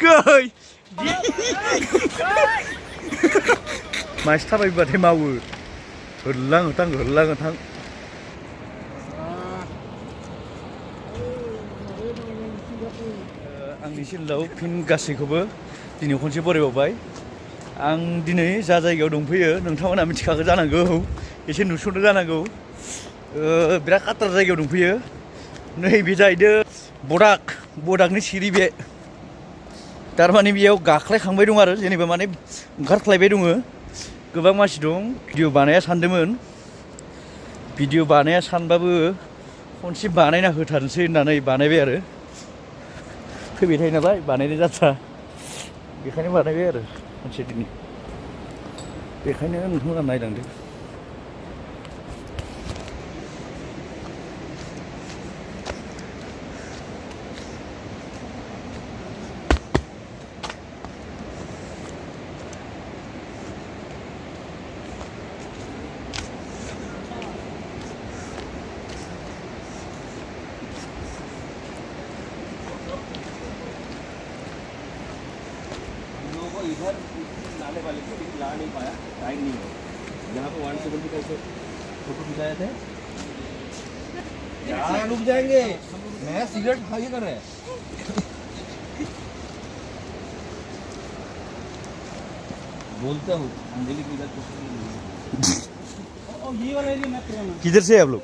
गै मानसि थाबायबाथाय मावो होरलां होथां आंनि चेनेलाव फिन गासैखौबो दिनै खनसे बरायबावबाय आं दिनै जा जायगायाव दंफैयो नोंथांमोना मिथिखागौ जानांगौ एसे नुसनदों जानांगौ बिराद खाथार जायगायाव दंफैयो नैबे जाहैदों बडाकनि सिरि बे तारमाने बेयाव गाख्लायखांबाय दं आरो जेनेबा माने ओंखारख्लायबाय दङ गोबां मानसि दं भिडिअ बानाया सानदोंमोन भिडिअ बानाया सानबाबो खनसे बानायना होथारनोसै होननानै बानायबाय आरो फैबाय थायो नालाय बानायनाय जाथ्रा बेखायनो बानायबाय आरो खनसे दिनै बेखायनो नोंथांमोना नायलांदो इधर लाने वाले थे लेकिन ला नहीं पाया टाइम नहीं है जहाँ पे 170 कैसे फोटो खिंचाए थे यार रुक जाएंगे मैं सिगरेट खाइए कर रहे हैं बोलता हूँ अंजलि की इधर ये वाला एरिया मैं किधर से है आप लोग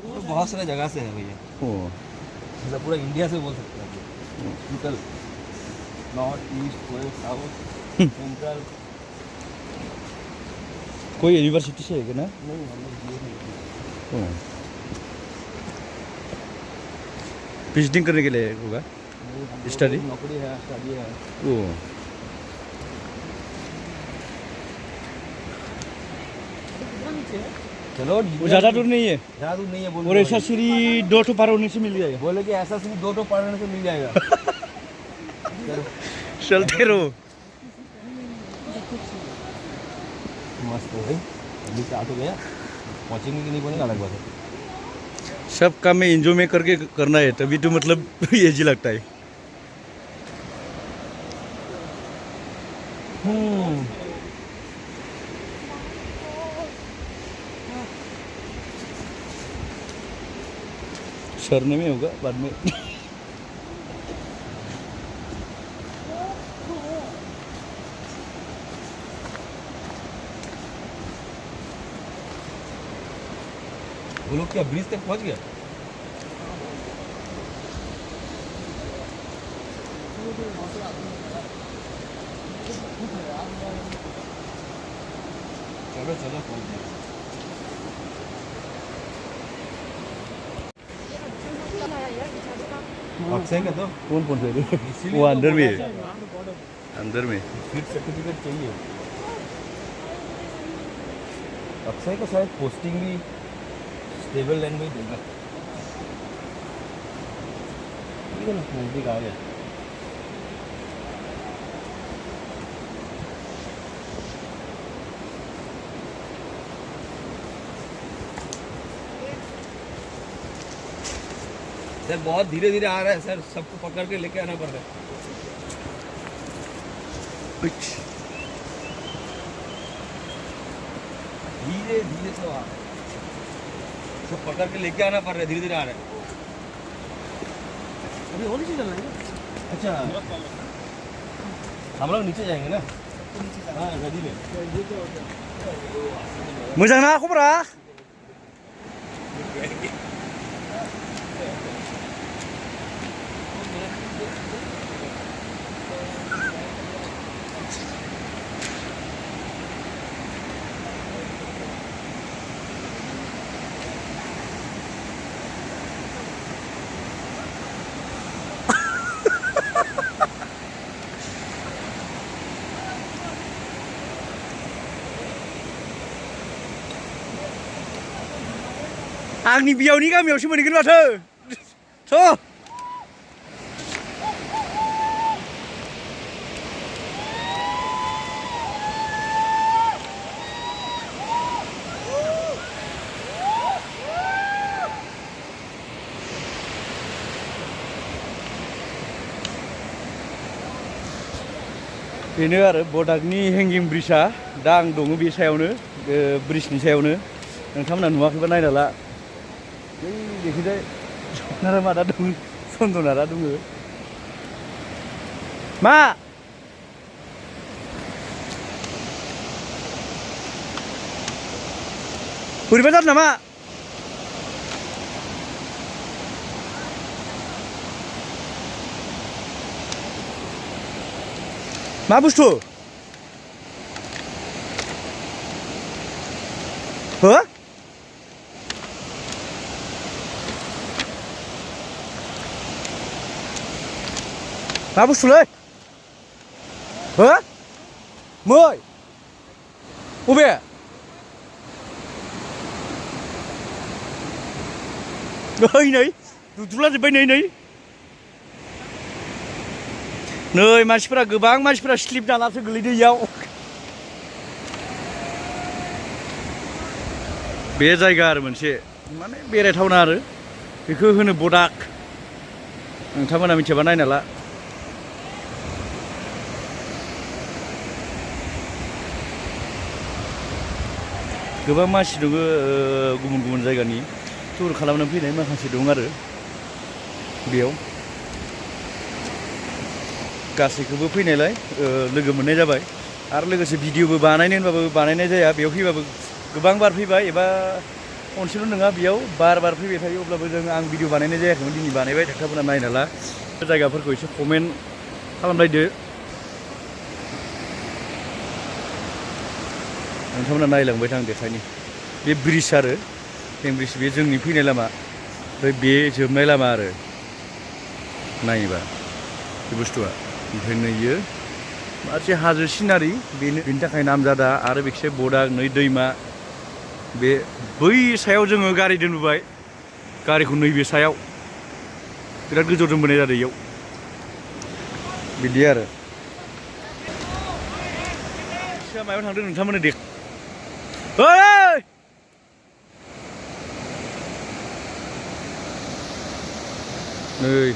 तो बहुत सारे जगह से है भैया मतलब पूरा इंडिया से बोल सकते हैं total north east west south central कोई यूनिवर्सिटी से है क्या ना नहीं हम लोग विजिटिंग करने के लिए होगा स्टडी नौकरी है स्टडी है चलो वो ज़्यादा दूर नहीं है ज़्यादा दूर नहीं है और ऐसा सीढ़ी 2 पार होने से मिल जाएगा बोले कि ऐसा सीढ़ी 2 पार होने से मिल जाएगा चलते रहो मस्त है भाई अभी स्टार्ट हो गया पहुँचेंगे कि नहीं पहुँचेंगे अलग बात है सब काम में एंजॉय में करके करना है तभी तो मतलब ये जी लगता है सरने में होगा बाद में वो लोग क्या ब्रिज तक पहुंच गया चलो चलो पहुंच गया अक्षय का तो कौन से वो अंदर में फिर सर्टिफिकेट चाहिए अक्षय को शायद पोस्टिंग भी स्टेबल लाइन में ही देगा नजदीक आ गया सर बहुत धीरे धीरे आ रहा है सर सबको पकड़ के लेके आना पड़ रहा है धीरे धीरे से आ रहा है सब पकड़ के लेके आना पड़ रहा है धीरे धीरे आ रहा है अभी और नीचे चलना है अच्छा हम लोग नीचे जाएंगे ना हाँ नदी में मोजां ना खबरा आंनि बियावनि गामियावसो मोनहैगोन माथो थ' बेनो आरो बडाकनि हेंगिं ब्रिजआ दा आं दङ बे सायावनो ब्रिजनि सायावनो नोंथांमोना नुवाखैबा नायना ला बै बेखैजाय सपनारा मादा दं सन्दनारा दङ मा बोरैबा जादों नामा मा बुस्थु हो मा बुस्थुलै हो मै बबे नै दुद्रुलाजोब्बाय नै मानसिफोरा गोबां मानसिफोरा स्लिप जानासो गोलैदो इयाव बे जायगा आरो मोनसे माने बेरायथावना आरो बेखौ होनो बडाक नोंथांमोना मिथियाबा नायना ला गोबां मानसि दङ गुबुन गुबुन जायगानि टुर खालामनो फैनाय माखासे दं आरो बेयाव गासैखौबो फैनायलाय लोगो मोननाय जाबाय आरो लोगोसे भिडिअबो बानायनो होनबाबो बानायनाय जाया बेयाव फैबाबो गोबां बार फैबाय एबा खनसेल' नङा बेयाव बार फैबाय थायो अब्लाबो आं भिडिअ बानायनाय जायाखैमोन दिनै बानायबाय नोंथांमोना नायना ला जायगाफोरखौ एसे कमेन्ट खालामलायदो नोंथांमोना नायलांबाय था आं देखायनि बे ब्रिज आरो हें ब्रिज बे जोंनि फैनाय लामा ओमफ्राय बे जोबनाय लामा आरो नायोबा बे बुस्थुआ ओमफ्राय नैयो मोनसे हाजो सिनारि बेनि थाखाय नामजादा आरो बेखिसे बडाक नै दैमा बे बै सायाव जोङो गारि दोनबोबाय गारिखौ नैबे सायाव बिराद गोजौ दोनबोनाय जादों इयाव बिदि आरो सिगां मायाव थांदों नोंथांमोननो देख ओइ नै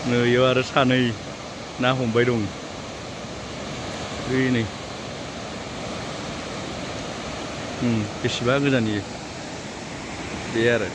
नैयाव आरो सानै ना हमबाय दं नै बेसेबा गोजान इयो बे आरो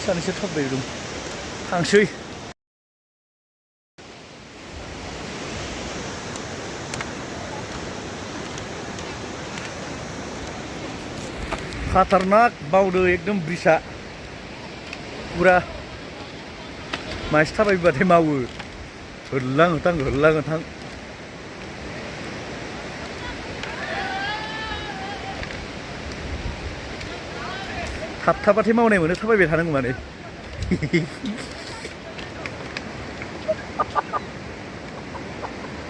सानैसो थाबाय दं थांसै खाटारनाक बावदो एकदम ब्रिजआ पुरा मानसि थाबायबाथाय मावो होरलां होथां थाबथाबाथाय मावनाय मोनो थाबायबाय थानांगौ माने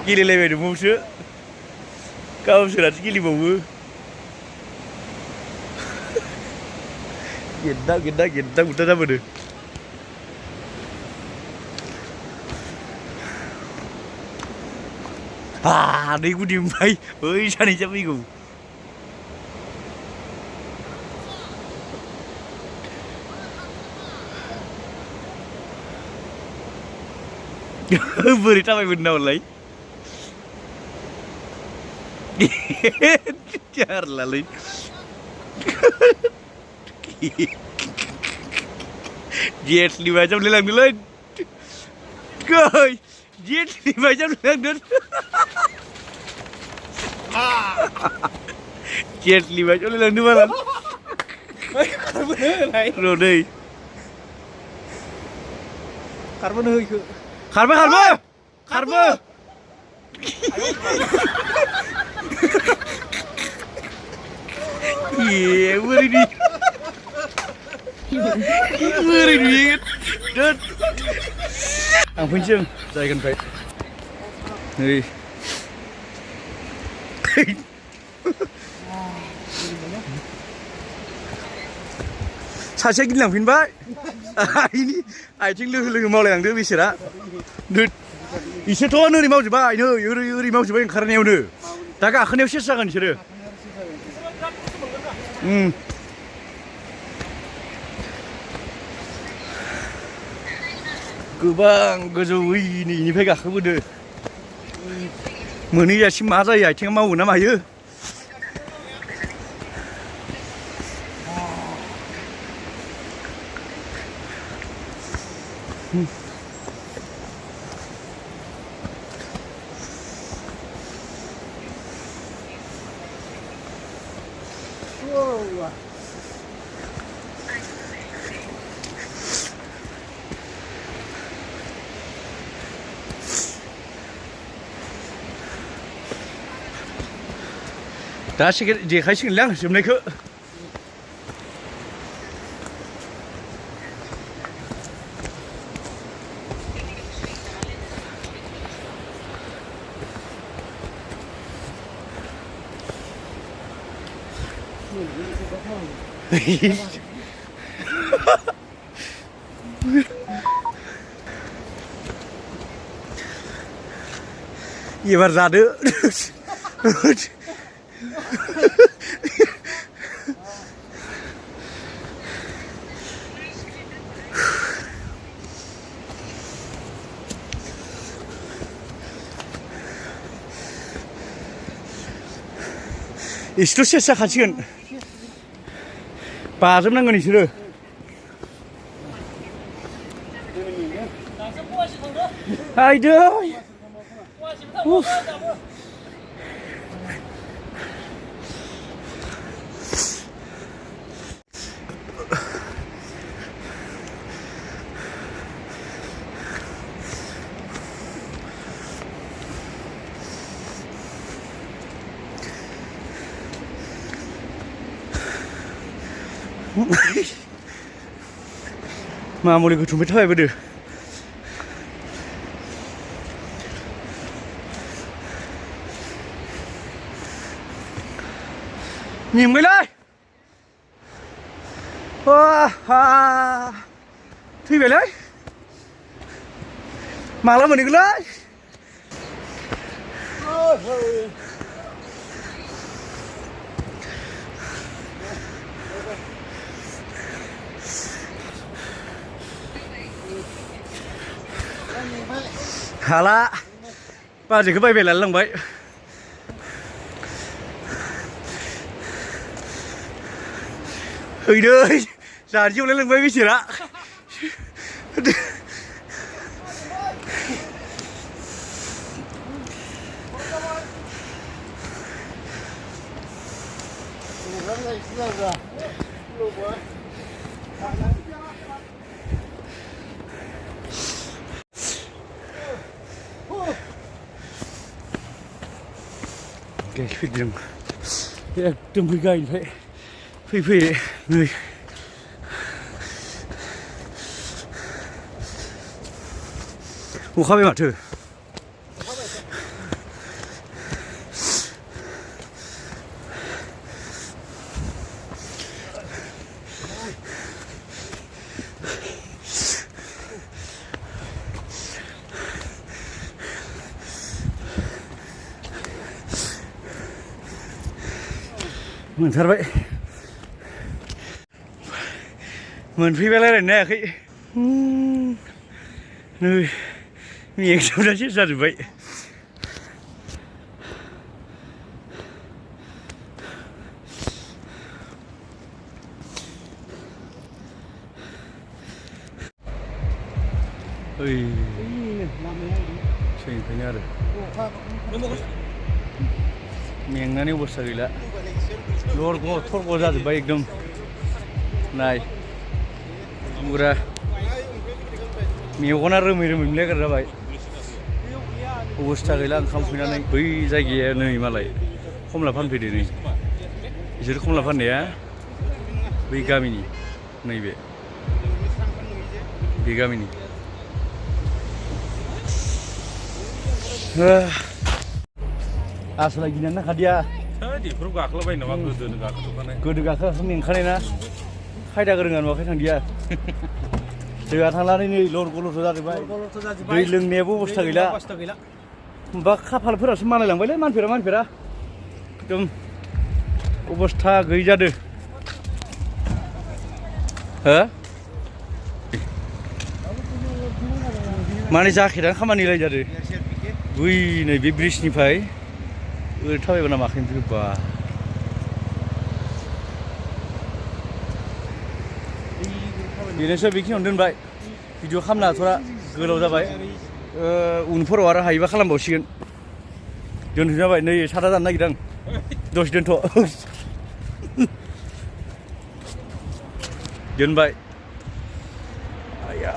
गेलेलायबाय दंबावोसो गावसोरासो गेलेबावो गेद्दा गुद्दा जाबोदो दै गुदि ओमफ्राय बै सानैसो फैगौ बोरै थाबायबोनो नावलाय जारलालै जेटनि बायदियाव लांदोंलै जेटनि बायदियाव लांदों जेटनि बायदियाव लांदों माला र' नै खारबोनो होइखो खारबो खारबो खारबो ये बोरै नुयो बोरै नुयो दोद आं फैनोसै जायगानिफ्राय नै सासेया गिदिंलांफिनबाय आथिं लोगो लोगो मावलायलांदो बिसोरा इसोरथ' ओरै मावजोब्बाय नै ओरै मावजोब्बाय ओंखारनायावनो दा गाखोनायाव सेस जागोन बिसोरो गोबां गोजौ इनिफ्राय गाखोबोदो मोनहैजासिम मा जायो आथिङा मावो ना मायो दा देखायसिगोनलै आं जोबनायखौ एबार जादो एसेल' सेस जाखासिगोन बाजोबनांगोन इसोरो आयदै मामुलिखौ थुंबाय थाबायबोदो मेंबायलै थैबायलै माला मोनहैगोनलै हाला बाजैखौ बायबाय लांबाय हैदै जान्जियावलाय लांबाय बिसोरा फैदों एकदम फै गायनिफ्राय फैयै नै अखाबाय माथो मोनथारबाय मोनफैबाय रायज्लायनो हायाखै नै मेंजोबनासो जाजोब्बाय ट्रेननिफ्रायनो आरो मेंनानै अबस्था गैला लरग' थरग' जाजोब्बाय एकदम नाय पुरा मेगना रोमै रोमै मोनलायग्रा जाबाय अबस्था गैला ओंखाम फैनानै बै जायगाया नै मालाय खमला फानफैदो नै बिसोर खमला फाननाया बै गामिनि नैबे बे गामिनि आसला गिनानै नाखादिया बेफोराव गाखोलाबायो नामा गोदोनो गाखोजोबखानाय गोदो गाखोगाखो मेंखानाय ना खायदा गोरोङा नुवाखै थांदिया जोंहा थांनानै नै लरग' लरग' जाजोब्बाय दै लोंनायाबो अबस्था गैला होमबा खाफालफोरासो मालायलांबायलै मानफेरा एकदम अबस्था गैयै जादो हो माने जाखेदानो खामानिलाय जादो बै नै बे ब्रिजनिफ्राय ओरै थाबायबा माखैनिफ्राय बा बेनोसो बेखिनियावनो दोनबाय भिडिअ खालामनो हाथ'ला गोलाव जाबाय उनफोराव आरो हायोबा खालामबावसिगोन दोनथ'नाय जाबाय नै साथा जानो नागिरदों दसे दोनथ' दोनबाय आया